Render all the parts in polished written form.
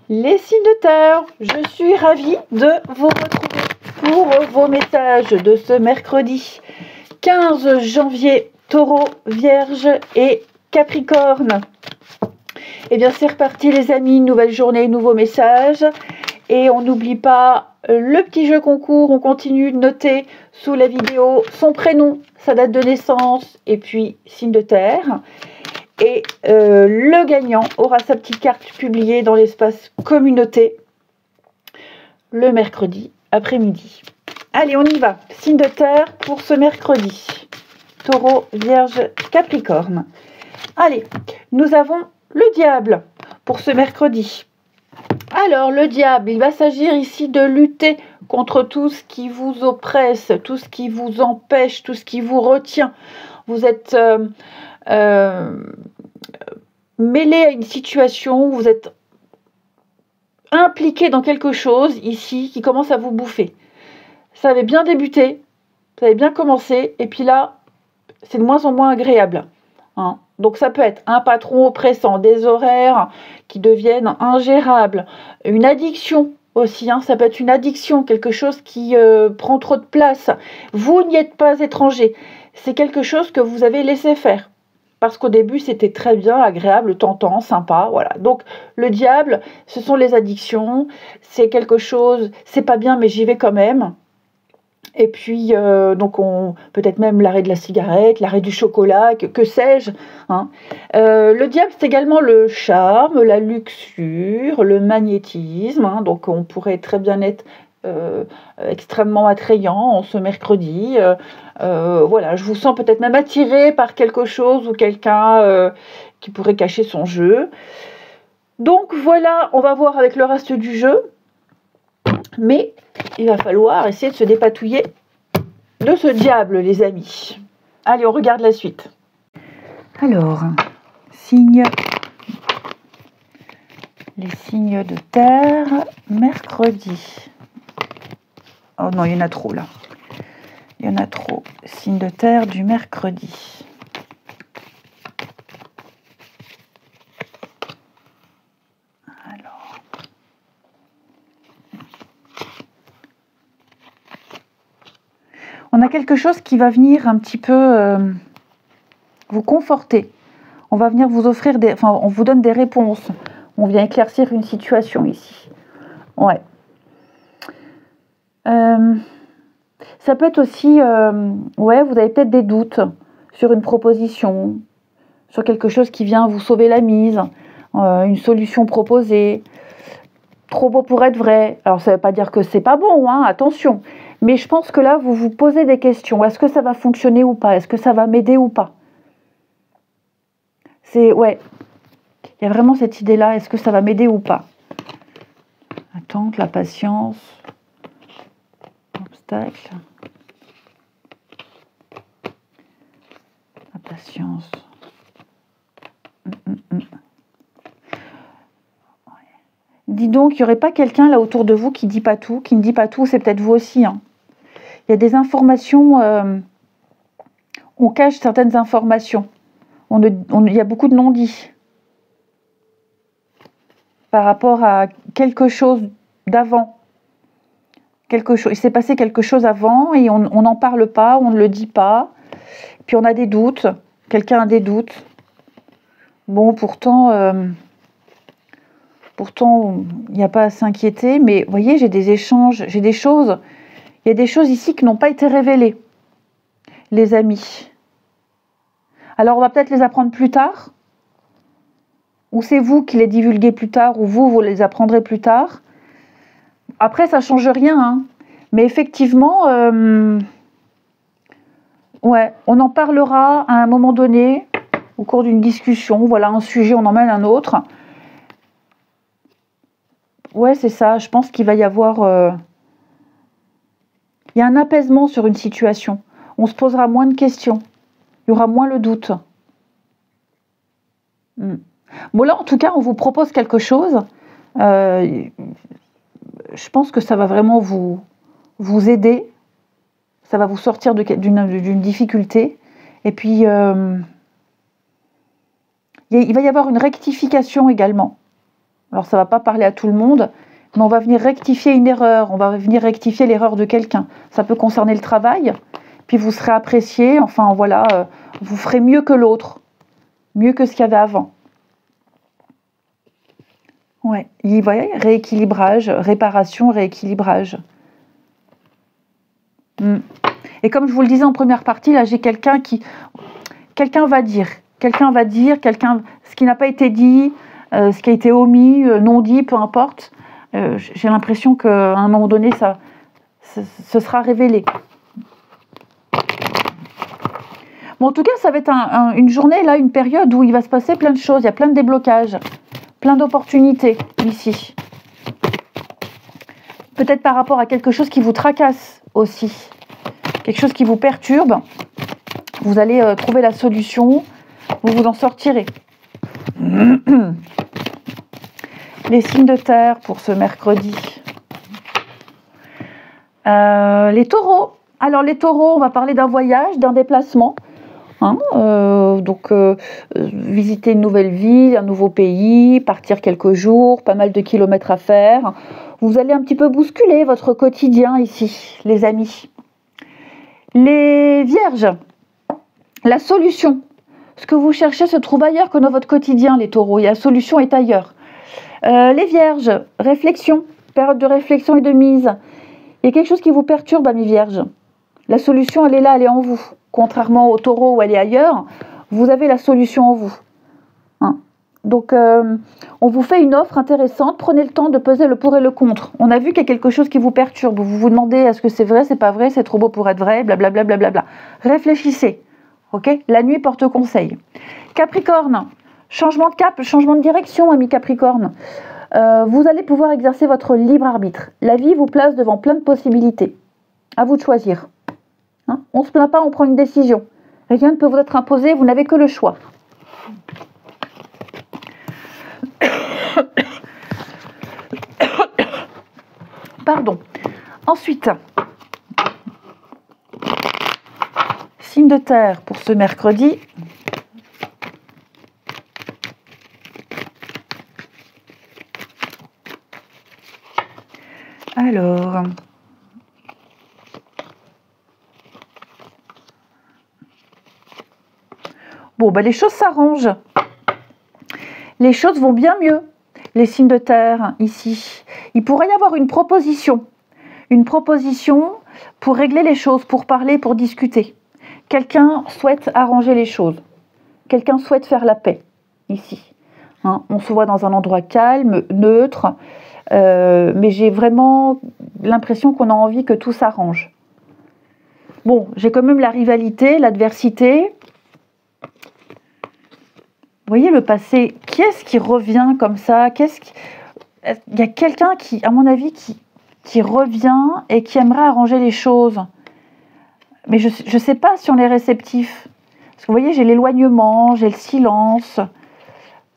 Les signes de terre, je suis ravie de vous retrouver pour vos messages de ce mercredi 15 janvier, Taureau, Vierge et Capricorne. Eh bien c'est reparti les amis, nouvelle journée, nouveaux messages. Et on n'oublie pas le petit jeu concours, on continue de noter sous la vidéo son prénom, sa date de naissance et puis signe de terre. Et le gagnant aura sa petite carte publiée dans l'espace communauté le mercredi après-midi. Allez, on y va. Signe de terre pour ce mercredi. Taureau, Vierge, Capricorne. Allez, nous avons le diable pour ce mercredi. Alors, le diable, il va s'agir ici de lutter contre tout ce qui vous oppresse, tout ce qui vous empêche, tout ce qui vous retient. Vous êtes mêlé à une situation où vous êtes impliqué dans quelque chose ici qui commence à vous bouffer. Ça avait bien débuté, ça avait bien commencé, et puis là, c'est de moins en moins agréable. Hein. Donc ça peut être un patron oppressant, des horaires qui deviennent ingérables, une addiction aussi, hein, ça peut être une addiction, quelque chose qui prend trop de place. Vous n'y êtes pas étranger, c'est quelque chose que vous avez laissé faire. Parce qu'au début, c'était très bien, agréable, tentant, sympa, voilà. Donc, le diable, ce sont les addictions, c'est quelque chose, c'est pas bien, mais j'y vais quand même. Et puis, donc, peut-être même l'arrêt de la cigarette, l'arrêt du chocolat, que sais-je. Hein. Le diable, c'est également le charme, la luxure, le magnétisme. Hein, donc, on pourrait très bien être extrêmement attrayant en ce mercredi. Voilà, je vous sens peut-être même attiré par quelque chose ou quelqu'un qui pourrait cacher son jeu. Donc, voilà, on va voir avec le reste du jeu. Mais il va falloir essayer de se dépatouiller de ce diable, les amis. Allez, on regarde la suite. Alors, les signes de terre, mercredi. Oh non, il y en a trop là. Il y en a trop. Signe de terre du mercredi. On a quelque chose qui va venir un petit peu vous conforter. On va venir vous offrir on vous donne des réponses. On vient éclaircir une situation ici. Ouais. Ça peut être aussi, vous avez peut-être des doutes sur une proposition, sur quelque chose qui vient vous sauver la mise, une solution proposée. Trop beau pour être vrai. Alors ça ne veut pas dire que c'est pas bon, hein, attention. Mais je pense que là, vous vous posez des questions. Est-ce que ça va fonctionner ou pas? Est-ce que ça va m'aider ou pas? Ouais. Il y a vraiment cette idée-là. Est-ce que ça va m'aider ou pas? Attente, la patience. Obstacle. La patience. Dis donc, il n'y aurait pas quelqu'un là autour de vous qui ne dit pas tout, c'est peut-être vous aussi. Hein. Il y a des informations, on cache certaines informations. Il y a beaucoup de non-dits par rapport à quelque chose d'avant. Il s'est passé quelque chose avant et on n'en parle pas, on ne le dit pas. Puis on a des doutes, quelqu'un a des doutes. Bon, pourtant, il n'y a pas à s'inquiéter, mais vous voyez, j'ai des échanges, j'ai des choses. Il y a des choses ici qui n'ont pas été révélées, les amis. Alors, on va peut-être les apprendre plus tard. Ou c'est vous qui les divulguez plus tard, ou vous les apprendrez plus tard. Après, ça ne change rien. Hein. Mais effectivement, on en parlera à un moment donné, au cours d'une discussion. Voilà, un sujet, on emmène un autre. Ouais, c'est ça. Je pense qu'il va y avoir... Il y a un apaisement sur une situation. On se posera moins de questions. Il y aura moins le doute. Bon, là, en tout cas, on vous propose quelque chose. Je pense que ça va vraiment vous aider. Ça va vous sortir d'une difficulté. Et puis, il va y avoir une rectification également. Alors ça ne va pas parler à tout le monde, mais on va venir rectifier une erreur, on va venir rectifier l'erreur de quelqu'un. Ça peut concerner le travail, puis vous serez apprécié, enfin voilà, vous ferez mieux que l'autre, mieux que ce qu'il y avait avant. Ouais, vous voyez, rééquilibrage, réparation, rééquilibrage. Et comme je vous le disais en première partie, là j'ai quelqu'un va dire, ce qui n'a pas été dit, ce qui a été omis, non dit, peu importe. J'ai l'impression qu'à un moment donné, ce sera révélé. Bon, en tout cas, ça va être une journée, là, une période où il va se passer plein de choses. Il y a plein de déblocages, plein d'opportunités ici. Peut-être par rapport à quelque chose qui vous tracasse aussi. Quelque chose qui vous perturbe. Vous allez trouver la solution. Vous vous en sortirez. Les signes de terre pour ce mercredi. Les taureaux. Alors les taureaux, on va parler d'un voyage, d'un déplacement. Visiter une nouvelle ville, un nouveau pays, partir quelques jours, pas mal de kilomètres à faire. Vous allez un petit peu bousculer votre quotidien ici, les amis. Les vierges, la solution. Ce que vous cherchez se trouve ailleurs que dans votre quotidien, les taureaux. Et la solution est ailleurs. Les vierges, réflexion, période de réflexion et de mise. Il y a quelque chose qui vous perturbe, amis vierges. La solution, elle est là, elle est en vous. Contrairement au taureau où elle est ailleurs, vous avez la solution en vous. Donc, on vous fait une offre intéressante. Prenez le temps de peser le pour et le contre. On a vu qu'il y a quelque chose qui vous perturbe. Vous vous demandez, est-ce que c'est vrai, c'est pas vrai, c'est trop beau pour être vrai, blablabla. Blablabla. Réfléchissez. Ok ? La nuit porte conseil. Capricorne, changement de cap, changement de direction, ami Capricorne. Vous allez pouvoir exercer votre libre arbitre. La vie vous place devant plein de possibilités. À vous de choisir. On ne se plaint pas, on prend une décision. Rien ne peut vous être imposé, vous n'avez que le choix. Pardon. Ensuite, signe de terre pour ce mercredi. Alors... Bon, les choses s'arrangent. Les choses vont bien mieux. Les signes de terre, ici. Il pourrait y avoir une proposition. Une proposition pour régler les choses, pour parler, pour discuter. Quelqu'un souhaite arranger les choses. Quelqu'un souhaite faire la paix, ici. On se voit dans un endroit calme, neutre. Mais j'ai vraiment l'impression qu'on a envie que tout s'arrange. Bon, j'ai quand même la rivalité, l'adversité. Vous voyez le passé, qui est-ce qui revient comme ça? Il y a quelqu'un qui, à mon avis, qui revient et qui aimerait arranger les choses. Mais je ne sais pas si on est réceptif. Parce que vous voyez, j'ai l'éloignement, j'ai le silence.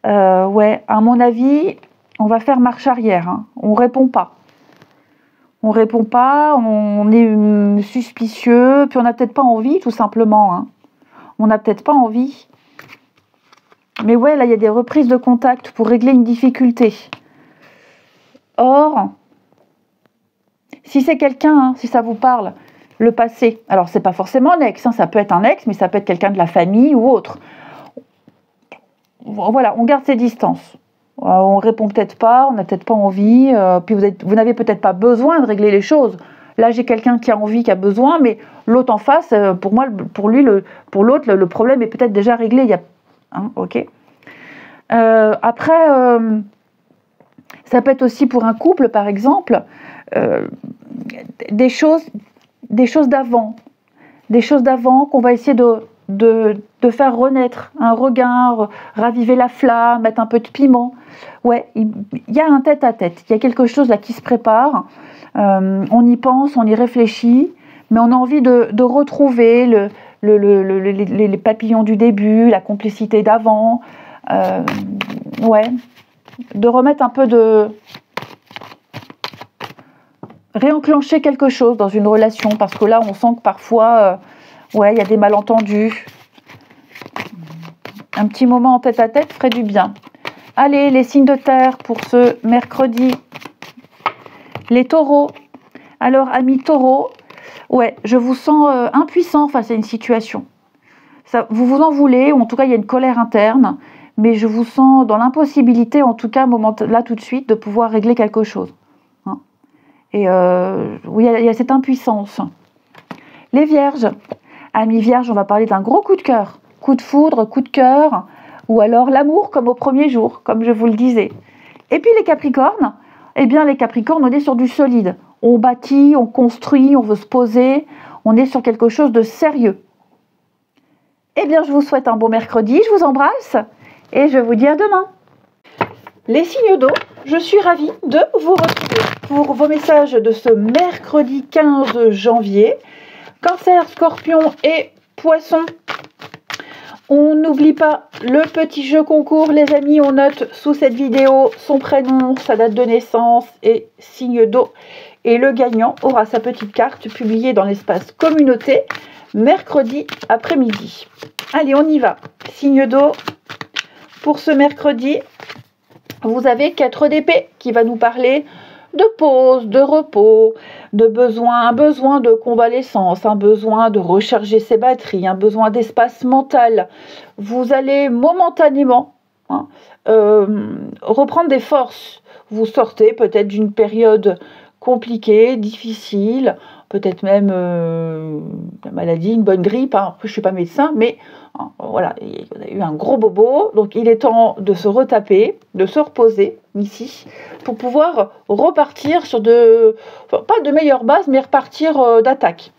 Ouais, à mon avis, on va faire marche arrière. On ne répond pas. On répond pas, on est suspicieux, puis on n'a peut-être pas envie, tout simplement. On n'a peut-être pas envie. Mais ouais, là, il y a des reprises de contact pour régler une difficulté. Or, si c'est quelqu'un, si ça vous parle, le passé, alors c'est pas forcément un ex, ça peut être un ex, mais ça peut être quelqu'un de la famille ou autre. Voilà, on garde ses distances. On répond peut-être pas, on n'a peut-être pas envie, puis vous n'avez peut-être pas besoin de régler les choses. Là, j'ai quelqu'un qui a envie, qui a besoin, mais l'autre en face, pour l'autre, le problème est peut-être déjà réglé. Il y a ok. Après, ça peut être aussi pour un couple, par exemple, des choses d'avant, qu'on va essayer de faire renaître, un regard, raviver la flamme, mettre un peu de piment. Ouais, il y a un tête-à-tête, il y a quelque chose là qui se prépare. On y pense, on y réfléchit, mais on a envie de retrouver les papillons du début, la complicité d'avant, ouais, de remettre un peu réenclencher quelque chose dans une relation, parce que là on sent que parfois, ouais, il y a des malentendus. Un petit moment en tête-à-tête ferait du bien. Allez, les signes de terre pour ce mercredi. Les taureaux. Alors, amis taureaux, ouais, je vous sens impuissant face à une situation. Ça, vous vous en voulez, ou en tout cas, il y a une colère interne, mais je vous sens dans l'impossibilité, en tout cas, là, tout de suite, de pouvoir régler quelque chose. Hein. Et oui, il y a cette impuissance. Les vierges. Amis vierges, on va parler d'un gros coup de cœur. Coup de foudre, coup de cœur, ou alors l'amour comme au premier jour, comme je vous le disais. Et puis les capricornes, eh bien les capricornes, on est sur du solide. On bâtit, on construit, on veut se poser, on est sur quelque chose de sérieux. Eh bien, je vous souhaite un bon mercredi, je vous embrasse et je vous dis à demain. Les signes d'eau, je suis ravie de vous retrouver pour vos messages de ce mercredi 15 janvier. Cancer, Scorpion et Poisson. On n'oublie pas le petit jeu concours, les amis. On note sous cette vidéo son prénom, sa date de naissance et signe d'eau. Et le gagnant aura sa petite carte publiée dans l'espace communauté mercredi après-midi. Allez, on y va. Signe d'eau. Pour ce mercredi, vous avez 4 d'épée qui va nous parler de pause, de repos, de besoin, un besoin de convalescence, un besoin de recharger ses batteries, un besoin d'espace mental. Vous allez momentanément reprendre des forces. Vous sortez peut-être d'une période compliquée, difficile, peut-être même la maladie, une bonne grippe. Après, je ne suis pas médecin, mais voilà, il y a eu un gros bobo. Donc, il est temps de se retaper, de se reposer ici, pour pouvoir repartir sur pas de meilleures bases, mais repartir d'attaque,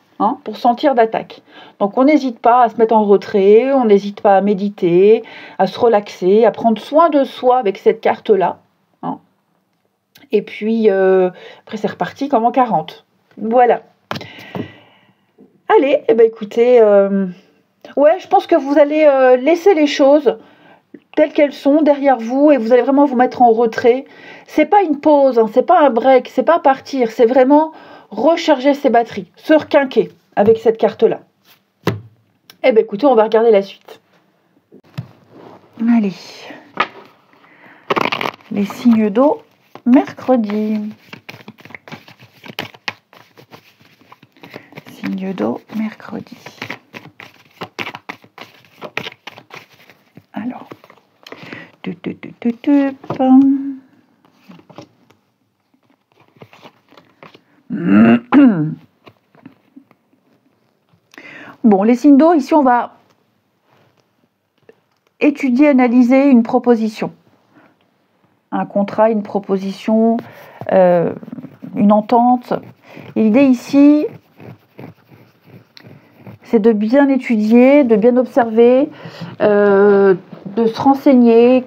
pour sentir d'attaque. Donc, on n'hésite pas à se mettre en retrait, on n'hésite pas à méditer, à se relaxer, à prendre soin de soi avec cette carte-là. Et puis, après, c'est reparti comme en 40. Voilà. Allez, eh ben, écoutez, ouais, je pense que vous allez laisser les choses telles qu'elles sont derrière vous et vous allez vraiment vous mettre en retrait. C'est pas une pause, c'est pas un break, c'est pas partir, c'est vraiment recharger ses batteries, se requinquer avec cette carte-là. Eh ben, écoutez, on va regarder la suite. Allez. Les signes d'eau, mercredi. Signe d'eau, mercredi. Alors, bon, les signes d'eau, ici, on va étudier, analyser une proposition. Un contrat, une proposition, une entente. Et l'idée ici, c'est de bien étudier, de bien observer, de se renseigner,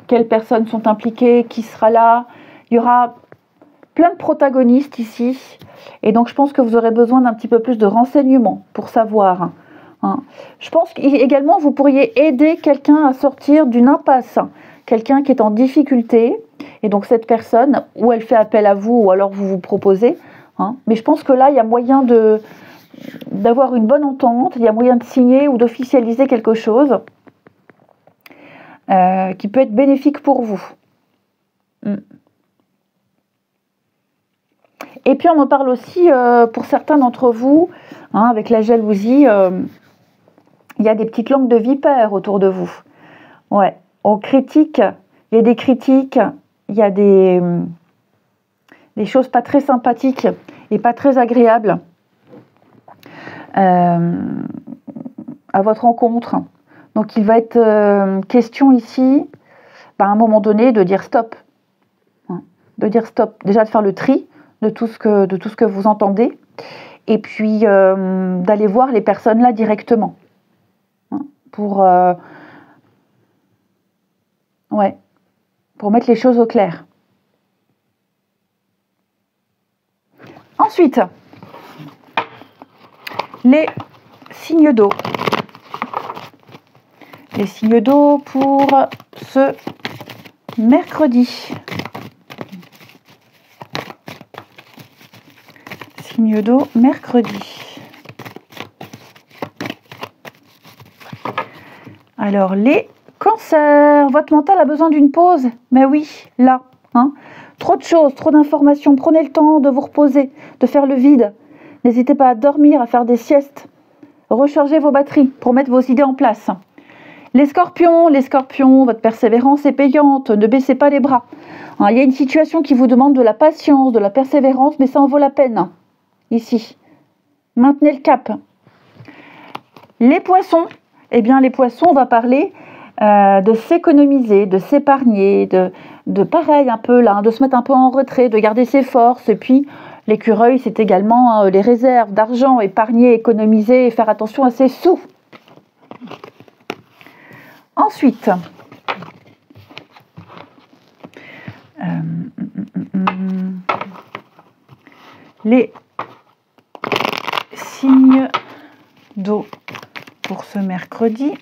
quelles personnes sont impliquées, qui sera là. Il y aura plein de protagonistes ici. Et donc, je pense que vous aurez besoin d'un petit peu plus de renseignements pour savoir. Je pense qu'également, vous pourriez aider quelqu'un à sortir d'une impasse. Quelqu'un qui est en difficulté. Et donc, cette personne, ou elle fait appel à vous, ou alors vous vous proposez. Mais je pense que là, il y a moyen d'avoir une bonne entente. Il y a moyen de signer ou d'officialiser quelque chose qui peut être bénéfique pour vous. Et puis on en parle aussi pour certains d'entre vous, avec la jalousie, il y a des petites langues de vipères autour de vous. Ouais, on critique, il y a des critiques, il y a des choses pas très sympathiques et pas très agréables à votre rencontre. Donc il va être question ici, à un moment donné, de dire stop. De dire stop. Déjà de faire le tri de tout ce que vous entendez. Et puis d'aller voir les personnes là directement. Pour mettre les choses au clair. Ensuite, les signes d'eau. Les signes d'eau pour ce mercredi. Signe d'eau, mercredi. Alors, les cancers. Cancer, votre mental a besoin d'une pause. Mais oui, là, hein. Trop de choses, trop d'informations. Prenez le temps de vous reposer, de faire le vide. N'hésitez pas à dormir, à faire des siestes. Rechargez vos batteries pour mettre vos idées en place. Les scorpions, votre persévérance est payante. Ne baissez pas les bras. Il y a une situation qui vous demande de la patience, de la persévérance, mais ça en vaut la peine. Ici. Maintenez le cap. Les poissons, eh bien les poissons, on va parler de s'économiser, de s'épargner, de pareil un peu là, de se mettre un peu en retrait, de garder ses forces. Et puis l'écureuil, c'est également les réserves d'argent, épargner, économiser et faire attention à ses sous. Ensuite, les signes d'eau pour ce mercredi.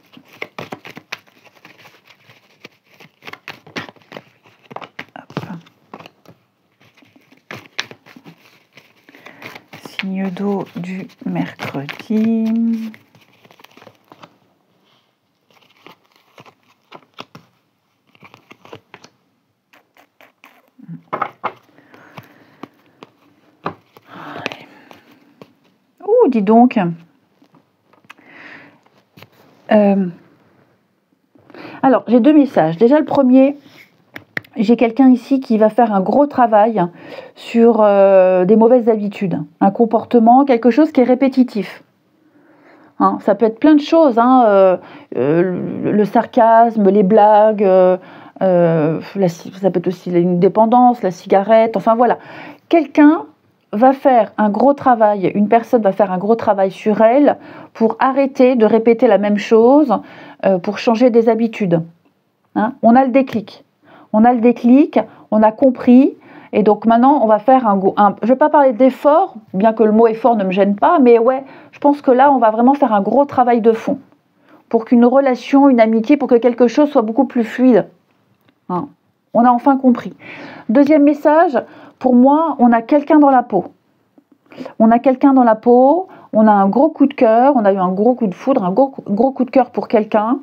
Signe d'eau du mercredi. Ouh, dis donc. Alors, j'ai deux messages. Déjà, le premier, j'ai quelqu'un ici qui va faire un gros travail sur des mauvaises habitudes, un comportement, quelque chose qui est répétitif. Ça peut être plein de choses, le sarcasme, les blagues, ça peut être aussi une dépendance, la cigarette, enfin voilà. Quelqu'un va faire un gros travail, une personne va faire un gros travail sur elle pour arrêter de répéter la même chose, pour changer des habitudes. On a le déclic. On a compris, et donc maintenant on va faire je ne vais pas parler d'effort, bien que le mot effort ne me gêne pas, mais ouais, je pense que là on va vraiment faire un gros travail de fond, pour qu'une relation, une amitié, pour que quelque chose soit beaucoup plus fluide. On a enfin compris. Deuxième message, pour moi, on a quelqu'un dans la peau. On a quelqu'un dans la peau, on a un gros coup de cœur, on a eu un gros coup de foudre, un gros coup de cœur pour quelqu'un.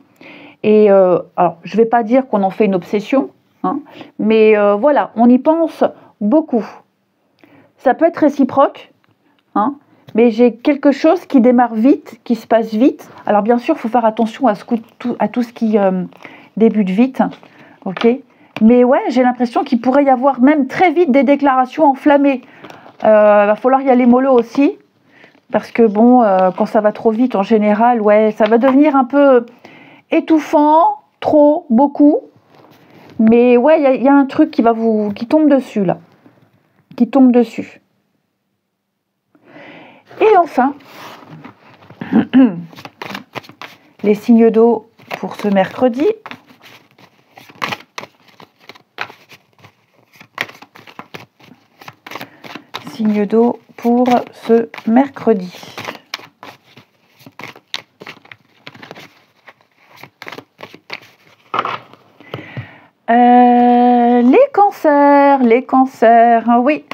Et alors, je ne vais pas dire qu'on en fait une obsession, mais voilà, on y pense beaucoup. Ça peut être réciproque, mais j'ai quelque chose qui démarre vite, qui se passe vite. Alors bien sûr, il faut faire attention à tout ce qui débute vite, ok ? Mais ouais, j'ai l'impression qu'il pourrait y avoir même très vite des déclarations enflammées. Va falloir y aller mollo aussi, parce que bon, quand ça va trop vite, en général, ouais, ça va devenir un peu étouffant, trop, beaucoup. Mais ouais, il y a un truc qui tombe dessus là, qui tombe dessus. Et enfin, les signes d'eau pour ce mercredi. Signe d'eau pour ce mercredi. Les cancers, oui.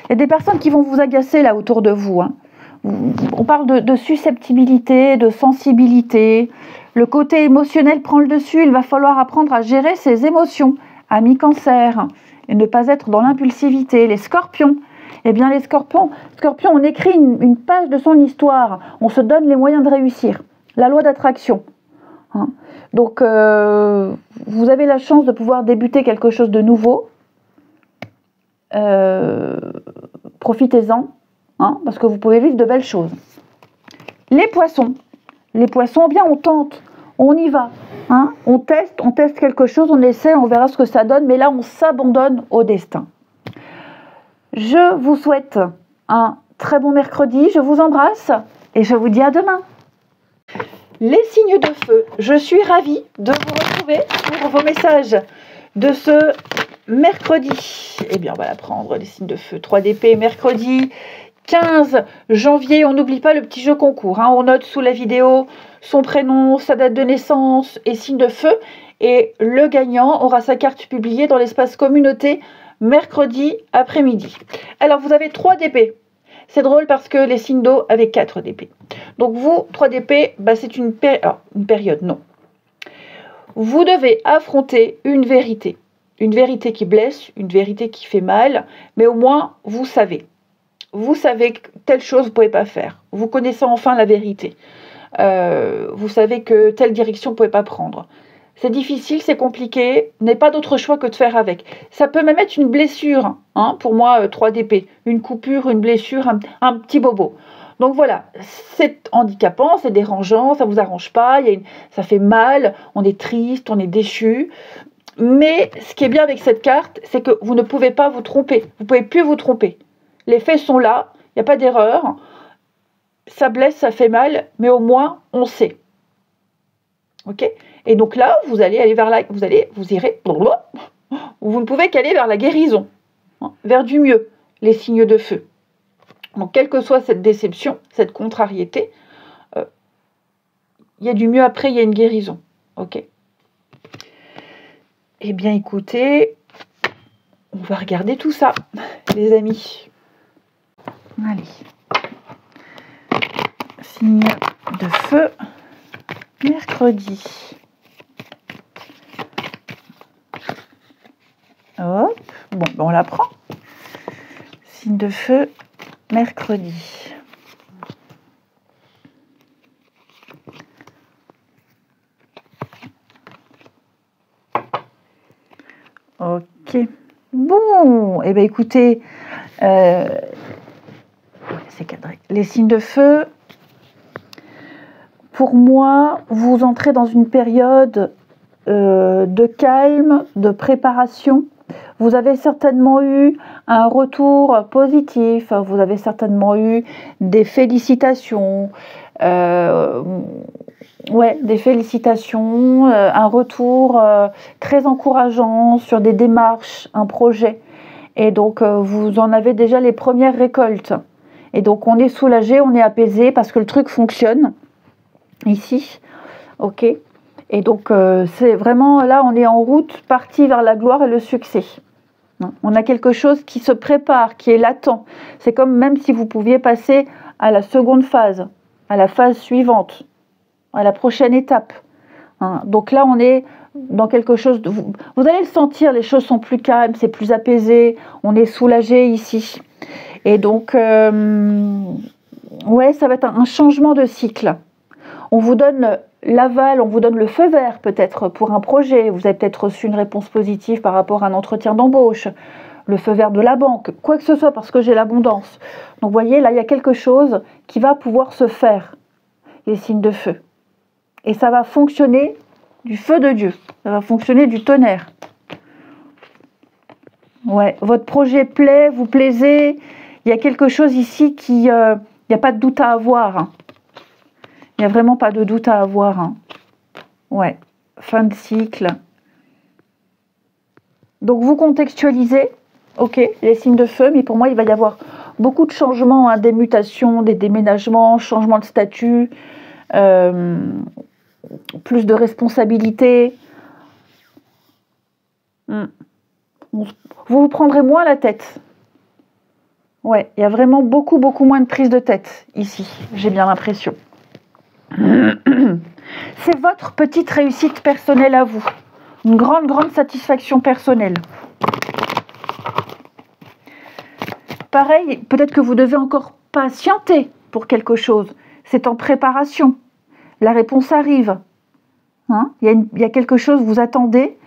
Il y a des personnes qui vont vous agacer là autour de vous. On parle de susceptibilité, de sensibilité. Le côté émotionnel prend le dessus. Il va falloir apprendre à gérer ses émotions. Amis cancer, et ne pas être dans l'impulsivité. Les scorpions. Eh bien, les scorpions, on écrit une page de son histoire. On se donne les moyens de réussir. La loi d'attraction. Donc, vous avez la chance de pouvoir débuter quelque chose de nouveau. Profitez-en, parce que vous pouvez vivre de belles choses. Les poissons, eh bien, on tente, on y va. On teste quelque chose, on essaie, on verra ce que ça donne. Mais là, on s'abandonne au destin. Je vous souhaite un très bon mercredi, je vous embrasse et je vous dis à demain. Les signes de feu, je suis ravie de vous retrouver pour vos messages de ce mercredi. Eh bien, on va la prendre, les signes de feu. 3 d'épée, mercredi 15 janvier. On n'oublie pas le petit jeu concours. On note sous la vidéo son prénom, sa date de naissance et signe de feu. Et le gagnant aura sa carte publiée dans l'espace communauté mercredi après-midi. Alors, vous avez 3 d'épée. C'est drôle parce que les signes d'eau avaient 4 d'épée. Donc vous, 3 d'épée, c'est une période, non. Vous devez affronter une vérité. Une vérité qui blesse, une vérité qui fait mal, mais au moins, vous savez. Vous savez que telle chose, vous ne pouvez pas faire. Vous connaissez enfin la vérité. Vous savez que telle direction, vous ne pouvez pas prendre. C'est difficile, c'est compliqué, n'avez pas d'autre choix que de faire avec. Ça peut même être une blessure, hein, pour moi, 3DP. Une coupure, une blessure, un petit bobo. Donc voilà, c'est handicapant, c'est dérangeant, ça ne vous arrange pas, ça fait mal, on est triste, on est déçu. Mais ce qui est bien avec cette carte, c'est que vous ne pouvez pas vous tromper. Vous ne pouvez plus vous tromper. Les faits sont là, il n'y a pas d'erreur. Ça blesse, ça fait mal, mais au moins, on sait. Ok? Et donc là, vous irez, vous ne pouvez qu'aller vers la guérison, hein, vers du mieux, les signes de feu. Donc, quelle que soit cette déception, cette contrariété, il y a du mieux après, il y a une guérison. Ok? Eh bien, écoutez, on va regarder tout ça, les amis. Allez. Signe de feu, mercredi. Hop, bon, on la prend. Signe de feu, mercredi. Ok. Bon, eh bien écoutez, c'est cadré. Les signes de feu, pour moi, vous entrez dans une période de calme, de préparation. Vous avez certainement eu un retour positif, vous avez certainement eu des félicitations, des félicitations, un retour très encourageant sur des démarches, un projet. Et donc, vous en avez déjà les premières récoltes. Et donc, on est soulagé, on est apaisé parce que le truc fonctionne ici. Ok. Et donc, c'est vraiment, là, on est en route, parti vers la gloire et le succès. On a quelque chose qui se prépare, qui est latent. C'est comme même si vous pouviez passer à la seconde phase, à la phase suivante, à la prochaine étape. Donc là, on est dans quelque chose de... Vous allez le sentir, les choses sont plus calmes, c'est plus apaisé, on est soulagé ici. Et donc, ça va être un changement de cycle. On vous donne l'aval, on vous donne le feu vert peut-être pour un projet. Vous avez peut-être reçu une réponse positive par rapport à un entretien d'embauche, le feu vert de la banque, quoi que ce soit parce que j'ai l'abondance. Donc vous voyez, là il y a quelque chose qui va pouvoir se faire, les signes de feu. Et ça va fonctionner du feu de Dieu, ça va fonctionner du tonnerre. Ouais, votre projet plaît, vous plaisez, il y a quelque chose ici qui... il n'y a pas de doute à avoir, hein. Il n'y a vraiment pas de doute à avoir. Hein. Ouais, fin de cycle. Donc vous contextualisez, ok, les signes de feu, mais pour moi il va y avoir beaucoup de changements, hein, des mutations, des déménagements, changement de statut, plus de responsabilités. Vous vous prendrez moins la tête. Ouais, il y a vraiment beaucoup moins de prise de tête ici, j'ai bien l'impression. C'est votre petite réussite personnelle à vous. Une grande satisfaction personnelle. Pareil, peut-être que vous devez encore patienter pour quelque chose. C'est en préparation. La réponse arrive. Hein, il y a quelque chose, vous attendez.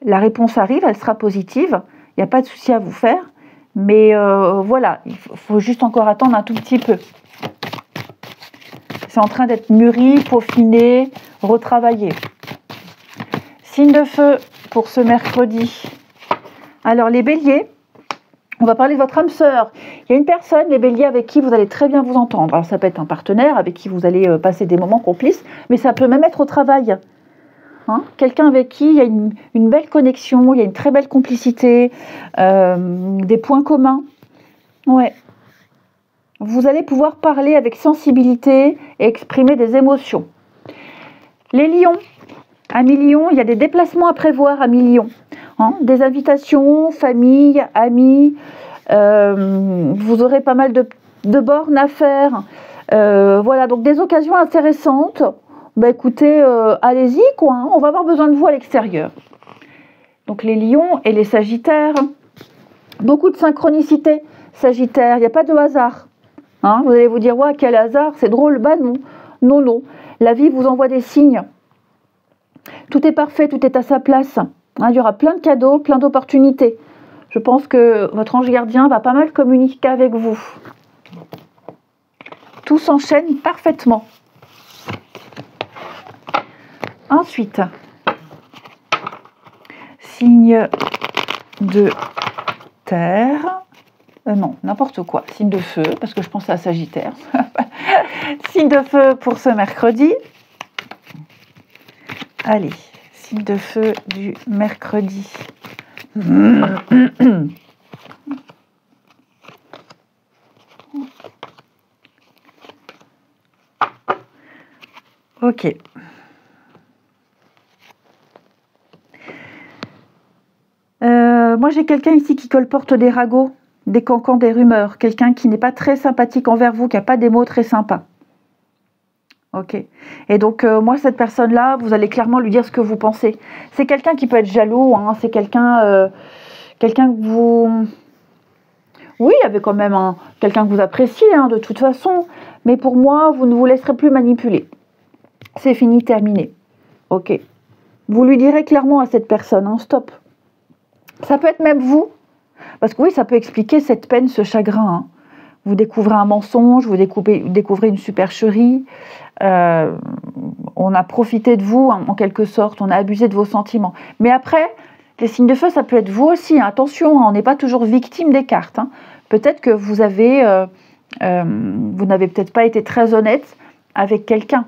La réponse arrive, elle sera positive. Il n'y a pas de souci à vous faire. Mais voilà, il faut juste encore attendre un tout petit peu. C'est en train d'être mûri, peaufiné, retravaillé. Signe de feu pour ce mercredi. Alors les béliers, on va parler de votre âme sœur. Il y a une personne, les béliers, avec qui vous allez très bien vous entendre. Alors ça peut être un partenaire avec qui vous allez passer des moments complices, mais ça peut même être au travail. Hein, quelqu'un avec qui il y a une belle connexion, il y a une très belle complicité, des points communs. Ouais. Vous allez pouvoir parler avec sensibilité et exprimer des émotions. Les lions, à mi-lion, il y a des déplacements à prévoir à mi-lion. Hein, des invitations, famille, amis, vous aurez pas mal de bornes à faire. Voilà, donc des occasions intéressantes. bah écoutez, allez-y quoi, hein, on va avoir besoin de vous à l'extérieur. Donc les lions et les sagittaires, beaucoup de synchronicité. Sagittaire, il n'y a pas de hasard. Hein, vous allez vous dire, ouais, quel hasard, c'est drôle. Bah non, non, non. La vie vous envoie des signes. Tout est parfait, tout est à sa place. Hein, il y aura plein de cadeaux, plein d'opportunités. Je pense que votre ange gardien va pas mal communiquer avec vous. Tout s'enchaîne parfaitement. Ensuite, signe de terre. Non, n'importe quoi. Signe de feu, parce que je pensais à Sagittaire. Signe de feu pour ce mercredi. Allez, signe de feu du mercredi. Ok. Moi, j'ai quelqu'un ici qui colporte des ragots, des cancans, des rumeurs. Quelqu'un qui n'est pas très sympathique envers vous, qui n'a pas des mots très sympas. Ok. Et donc, moi, cette personne-là, vous allez clairement lui dire ce que vous pensez. C'est quelqu'un qui peut être jaloux, hein, c'est quelqu'un que vous... Oui, il y avait quand même quelqu'un que vous appréciez, hein, de toute façon. Mais pour moi, vous ne vous laisserez plus manipuler. C'est fini, terminé. Ok. Vous lui direz clairement à cette personne, hein, stop. Ça peut être même vous. Parce que oui, ça peut expliquer cette peine, ce chagrin. Hein. Vous découvrez un mensonge, vous découvrez une supercherie. On a profité de vous, hein, en quelque sorte. On a abusé de vos sentiments. Mais après, les signes de feu, ça peut être vous aussi. Hein. Attention, hein, on n'est pas toujours victime des cartes. Hein. Peut-être que vous n'avez peut-être pas été très honnête avec quelqu'un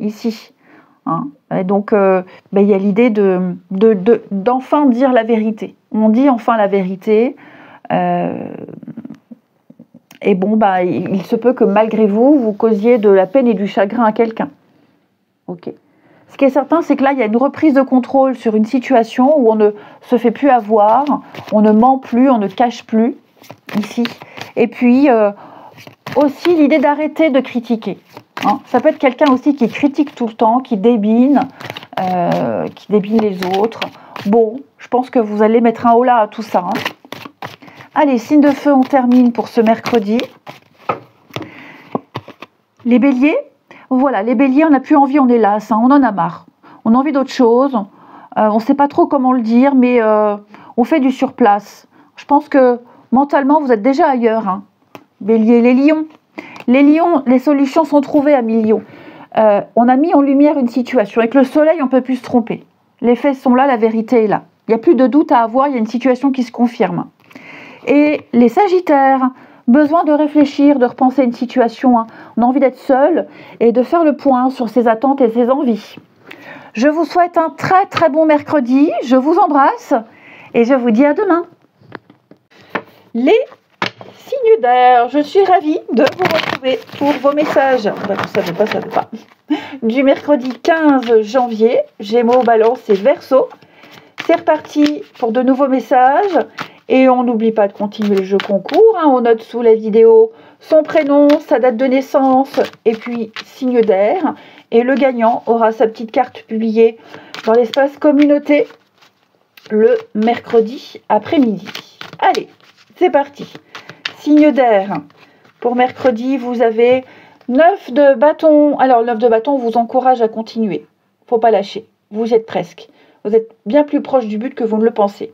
ici. Hein. Et donc, il y a l'idée d'enfin dire la vérité. On dit enfin la vérité. Et bon, il se peut que malgré vous, vous causiez de la peine et du chagrin à quelqu'un. Ok. Ce qui est certain, c'est que là, il y a une reprise de contrôle sur une situation où on ne se fait plus avoir, on ne ment plus, on ne cache plus, ici. Et puis, aussi l'idée d'arrêter de critiquer. Hein. Ça peut être quelqu'un aussi qui critique tout le temps, qui débine les autres. Bon, je pense que vous allez mettre un holà à tout ça. Hein. Allez, signe de feu, on termine pour ce mercredi. Les béliers, voilà, les béliers, on n'a plus envie, on est las, hein, on en a marre. On a envie d'autre chose, on ne sait pas trop comment le dire, mais on fait du surplace. Je pense que mentalement, vous êtes déjà ailleurs. Hein. Bélier, les lions. Les lions, les solutions sont trouvées à millions. On a mis en lumière une situation. Avec le soleil, on ne peut plus se tromper. Les faits sont là, la vérité est là. Il n'y a plus de doute à avoir, il y a une situation qui se confirme. Et les sagittaires, besoin de réfléchir, de repenser une situation. Hein. On a envie d'être seul et de faire le point sur ses attentes et ses envies. Je vous souhaite un très très bon mercredi. Je vous embrasse et je vous dis à demain. Les signes d'air, je suis ravie de vous retrouver pour vos messages. Ça ne veut pas. Du mercredi 15 janvier, Gémeaux, Balance et Verseau. C'est reparti pour de nouveaux messages. Et on n'oublie pas de continuer le jeu concours. Hein. On note sous la vidéo son prénom, sa date de naissance et puis signe d'air. Et le gagnant aura sa petite carte publiée dans l'espace communauté le mercredi après-midi. Allez, c'est parti. Signe d'air. Pour mercredi, vous avez 9 de bâton. Alors, le 9 de bâton vous encourage à continuer. Faut pas lâcher. Vous y êtes presque. Vous êtes bien plus proche du but que vous ne le pensez.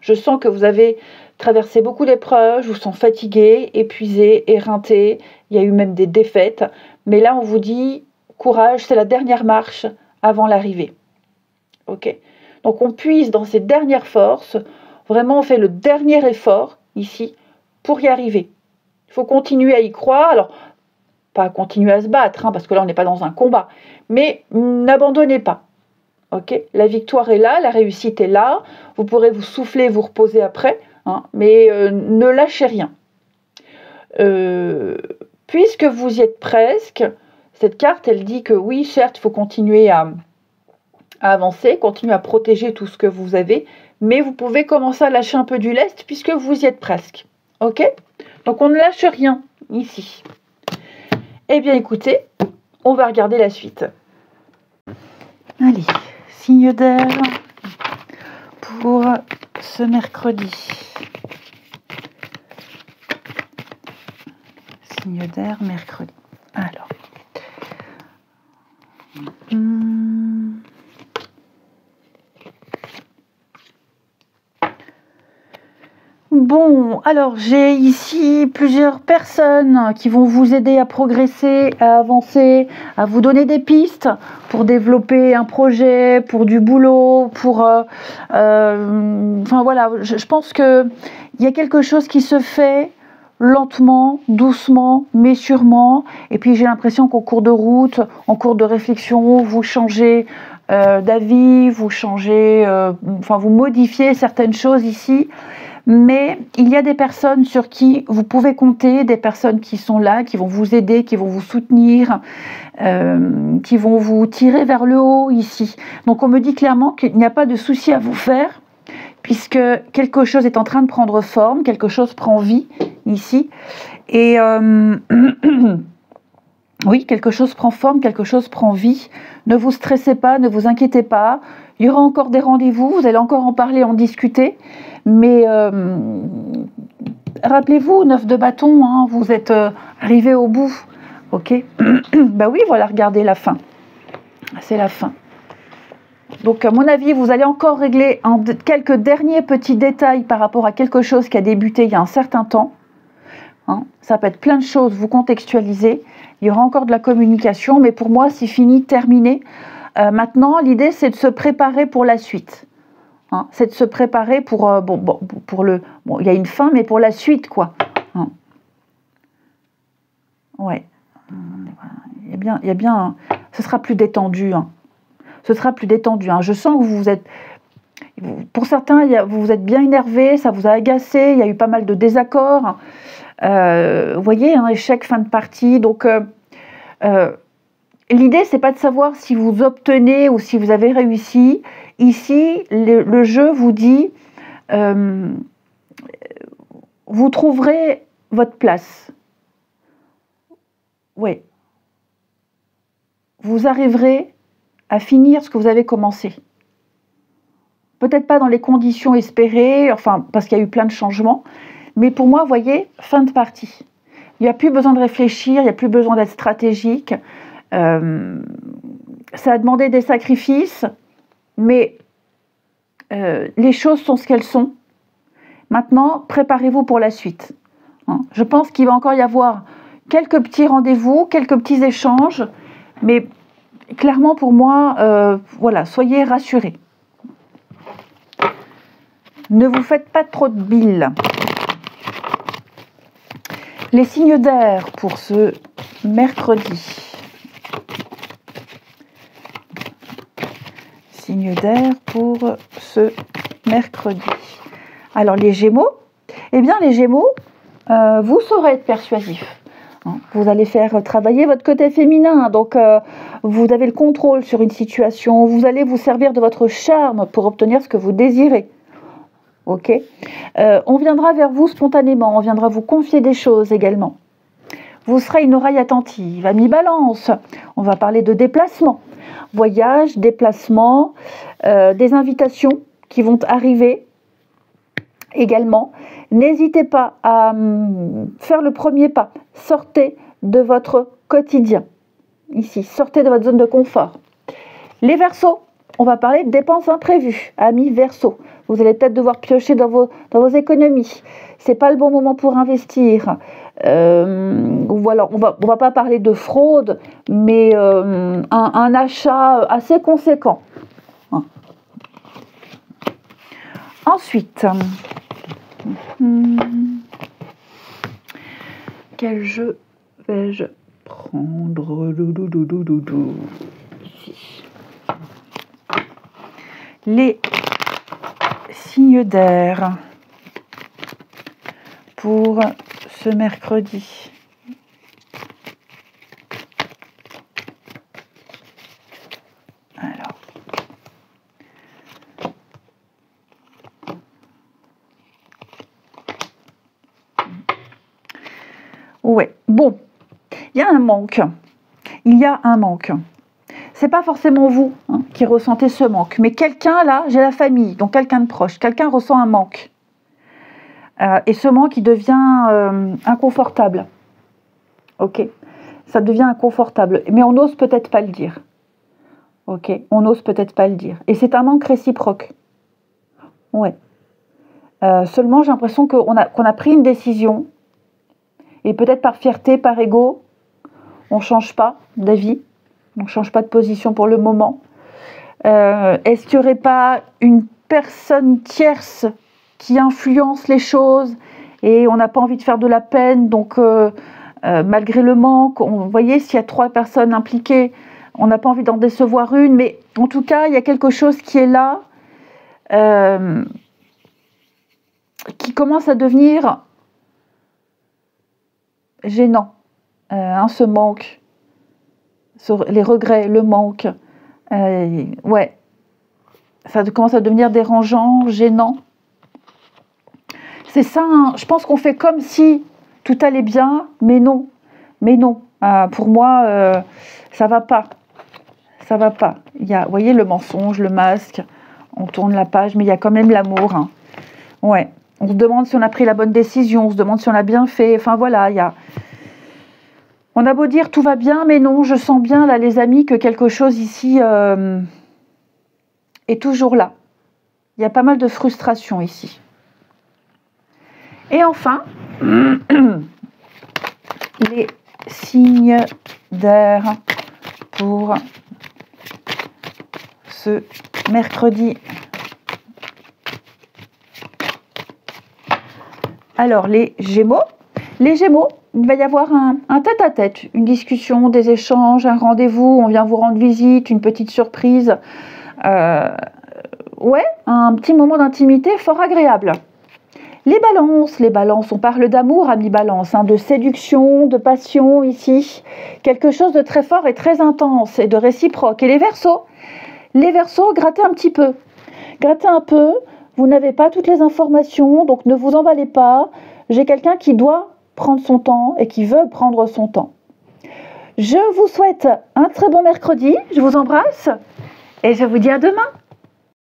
Je sens que vous avez traversé beaucoup d'épreuves, je vous sens fatigué, épuisé, éreinté. Il y a eu même des défaites. Mais là, on vous dit, courage, c'est la dernière marche avant l'arrivée. Ok. Donc, on puise dans ces dernières forces. Vraiment, on fait le dernier effort, ici, pour y arriver. Il faut continuer à y croire. Alors, pas continuer à se battre, hein, parce que là, on n'est pas dans un combat. Mais n'abandonnez pas. Ok, la victoire est là, la réussite est là. Vous pourrez vous souffler, vous reposer après, hein, mais ne lâchez rien. Puisque vous y êtes presque, cette carte, elle dit que oui, certes, il faut continuer à avancer, continuer à protéger tout ce que vous avez, mais vous pouvez commencer à lâcher un peu du lest puisque vous y êtes presque. Ok? Donc on ne lâche rien ici. Eh bien écoutez, on va regarder la suite. Allez, signe d'air pour ce mercredi. Signe d'air, mercredi. Alors. Bon, alors j'ai ici plusieurs personnes qui vont vous aider à progresser, à avancer, à vous donner des pistes pour développer un projet, pour du boulot, pour... enfin voilà, je pense qu'il y a quelque chose qui se fait lentement, doucement, mais sûrement. Et puis j'ai l'impression qu'en cours de route, en cours de réflexion, vous changez d'avis, vous changez, enfin vous modifiez certaines choses ici. Mais il y a des personnes sur qui vous pouvez compter, des personnes qui sont là, qui vont vous aider, qui vont vous soutenir, qui vont vous tirer vers le haut ici. Donc on me dit clairement qu'il n'y a pas de souci à vous faire, puisque quelque chose est en train de prendre forme, quelque chose prend vie ici. Et oui, quelque chose prend forme, quelque chose prend vie. Ne vous stressez pas, ne vous inquiétez pas. Il y aura encore des rendez-vous, vous allez encore en parler, en discuter. Mais rappelez-vous, 9 de bâton, hein, vous êtes arrivé au bout. Ok. Bah oui, voilà, regardez la fin. C'est la fin. Donc, à mon avis, vous allez encore régler quelques derniers petits détails par rapport à quelque chose qui a débuté il y a un certain temps. Hein, ça peut être plein de choses, vous contextualisez. Il y aura encore de la communication, mais pour moi, c'est fini, terminé. Maintenant, l'idée, c'est de se préparer pour la suite. Hein, c'est de se préparer pour pour le... Bon, il y a une fin, mais pour la suite, quoi. Hein. Ouais. Il y a bien... Ce sera plus détendu. Hein. Ce sera plus détendu. Hein. Je sens que vous êtes... Pour certains, vous vous êtes bien énervé, ça vous a agacé, il y a eu pas mal de désaccords. Vous voyez, un échec, fin de partie. Donc, l'idée, c'est pas de savoir si vous obtenez ou si vous avez réussi. Ici, le jeu vous dit, vous trouverez votre place. Oui. Vous arriverez à finir ce que vous avez commencé. Peut-être pas dans les conditions espérées, enfin, parce qu'il y a eu plein de changements. Mais pour moi, vous voyez, fin de partie. Il n'y a plus besoin de réfléchir, il n'y a plus besoin d'être stratégique. Ça a demandé des sacrifices, mais les choses sont ce qu'elles sont. Maintenant, préparez-vous pour la suite. Hein. Je pense qu'il va encore y avoir quelques petits rendez-vous, quelques petits échanges, mais clairement pour moi, voilà, soyez rassurés. Ne vous faites pas trop de bile. Les signes d'air pour ce mercredi. Signe d'air pour ce mercredi. Alors les Gémeaux, eh bien les Gémeaux, vous saurez être persuasif. Vous allez faire travailler votre côté féminin, donc vous avez le contrôle sur une situation, vous allez vous servir de votre charme pour obtenir ce que vous désirez. Ok. On viendra vers vous spontanément, on viendra vous confier des choses également. Vous serez une oreille attentive. Ami Balance, on va parler de déplacement. Voyage, déplacement, des invitations qui vont arriver également. N'hésitez pas à faire le premier pas. Sortez de votre quotidien. Ici, sortez de votre zone de confort. Les Verseaux, on va parler de dépenses imprévues. Amis Verseaux, vous allez peut-être devoir piocher dans vos économies. C'est pas le bon moment pour investir. Voilà, on va pas parler de fraude, mais un achat assez conséquent. Ensuite, quel jeu vais-je prendre? Ici. Les signes d'air pour ce mercredi. Alors. Ouais, bon, il y a un manque. Il y a un manque. c'est pas forcément vous hein, qui ressentez ce manque, mais quelqu'un là, j'ai la famille, donc quelqu'un de proche, quelqu'un ressent un manque. Et ce manque, il devient inconfortable. Ok, ça devient inconfortable, mais on n'ose peut-être pas le dire. Ok, on n'ose peut-être pas le dire. Et c'est un manque réciproque. Ouais. Seulement, j'ai l'impression qu'on a pris une décision, et peut-être par fierté, par ego, on ne change pas d'avis, on ne change pas de position pour le moment. Est-ce qu'il n'y aurait pas une personne tierce qui influence les choses et on n'a pas envie de faire de la peine, donc malgré le manque, vous voyez, s'il y a 3 personnes impliquées, on n'a pas envie d'en décevoir une, mais en tout cas, il y a quelque chose qui est là, qui commence à devenir gênant, ce manque, les regrets, le manque, ouais, ça commence à devenir dérangeant, gênant. C'est ça, hein. Je pense qu'on fait comme si tout allait bien, mais non. Pour moi, ça va pas. Ça va pas. Il y a, vous voyez, le mensonge, le masque, on tourne la page, mais il y a quand même l'amour. Hein. Ouais. On se demande si on a pris la bonne décision, on se demande si on a bien fait. Enfin voilà, il y a... On a beau dire tout va bien, mais non, je sens bien, là, les amis, que quelque chose ici est toujours là. Il y a pas mal de frustration ici. Et enfin, les signes d'air pour ce mercredi. Alors, les Gémeaux. Les Gémeaux, il va y avoir un tête-à-tête, une discussion, des échanges, un rendez-vous, on vient vous rendre visite, une petite surprise. Ouais, un petit moment d'intimité fort agréable. Les balances, on parle d'amour, amis balance, hein, de séduction, de passion ici. Quelque chose de très fort et très intense et de réciproque. Et les Verseaux, grattez un petit peu. Grattez un peu, vous n'avez pas toutes les informations, donc ne vous emballez pas. J'ai quelqu'un qui doit prendre son temps et qui veut prendre son temps. Je vous souhaite un très bon mercredi, je vous embrasse et je vous dis à demain.